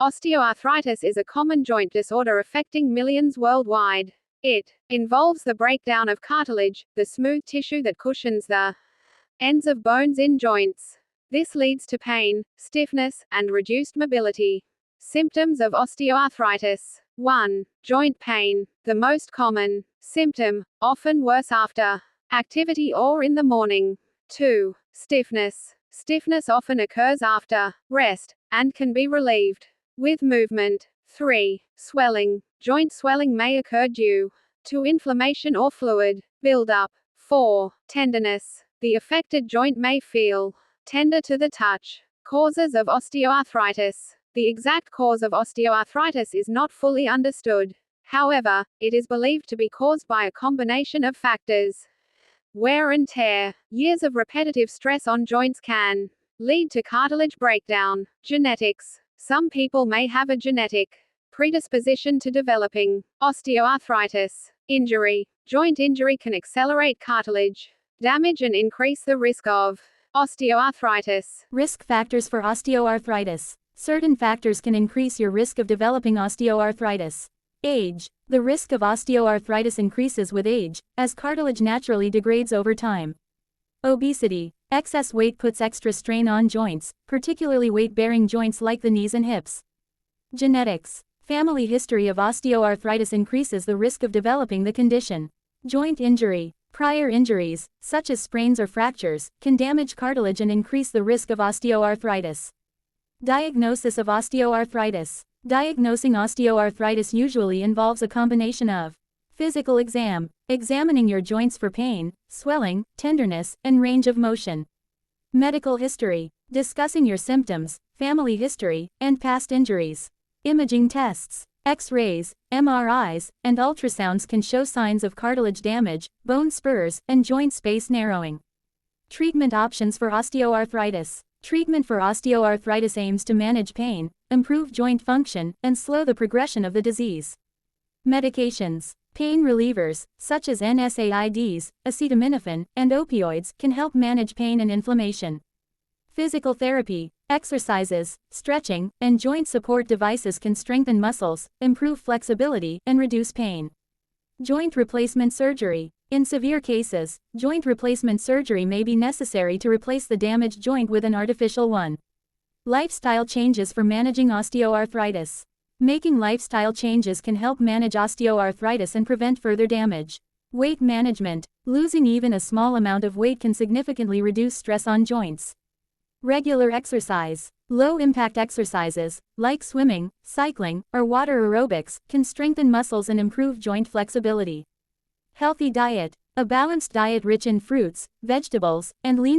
Osteoarthritis is a common joint disorder affecting millions worldwide. It involves the breakdown of cartilage, the smooth tissue that cushions the ends of bones in joints. This leads to pain, stiffness, and reduced mobility. Symptoms of osteoarthritis. 1. Joint pain. The most common symptom, often worse after activity or in the morning. 2. Stiffness. Stiffness often occurs after rest, and can be relieved with movement. 3. Swelling. Joint swelling may occur due to inflammation or fluid buildup. 4. Tenderness. The affected joint may feel tender to the touch. Causes of osteoarthritis. The exact cause of osteoarthritis is not fully understood. However, it is believed to be caused by a combination of factors. Wear and tear. Years of repetitive stress on joints can lead to cartilage breakdown. Genetics. Some people may have a genetic predisposition to developing osteoarthritis. Injury. Joint injury can accelerate cartilage damage and increase the risk of osteoarthritis. Risk factors for osteoarthritis. Certain factors can increase your risk of developing osteoarthritis. Age. The risk of osteoarthritis increases with age, as cartilage naturally degrades over time. Obesity. Excess weight puts extra strain on joints, particularly weight-bearing joints like the knees and hips. Genetics. Family history of osteoarthritis increases the risk of developing the condition. Joint injury. Prior injuries, such as sprains or fractures, can damage cartilage and increase the risk of osteoarthritis. Diagnosis of osteoarthritis. Diagnosing osteoarthritis usually involves a combination of physical exam, examining your joints for pain, swelling, tenderness, and range of motion. Medical history. Discussing your symptoms, family history, and past injuries. Imaging tests. X-rays, MRIs, and ultrasounds can show signs of cartilage damage, bone spurs, and joint space narrowing. Treatment options for osteoarthritis. Treatment for osteoarthritis aims to manage pain, improve joint function, and slow the progression of the disease. Medications. Pain relievers, such as NSAIDs, acetaminophen, and opioids, can help manage pain and inflammation. Physical therapy. Exercises, stretching, and joint support devices can strengthen muscles, improve flexibility, and reduce pain. Joint replacement surgery. In severe cases, joint replacement surgery may be necessary to replace the damaged joint with an artificial one. Lifestyle changes for managing osteoarthritis. Making lifestyle changes can help manage osteoarthritis and prevent further damage. Weight management. Losing even a small amount of weight can significantly reduce stress on joints. Regular exercise. Low-impact exercises, like swimming, cycling, or water aerobics, can strengthen muscles and improve joint flexibility. Healthy diet. A balanced diet rich in fruits, vegetables, and lean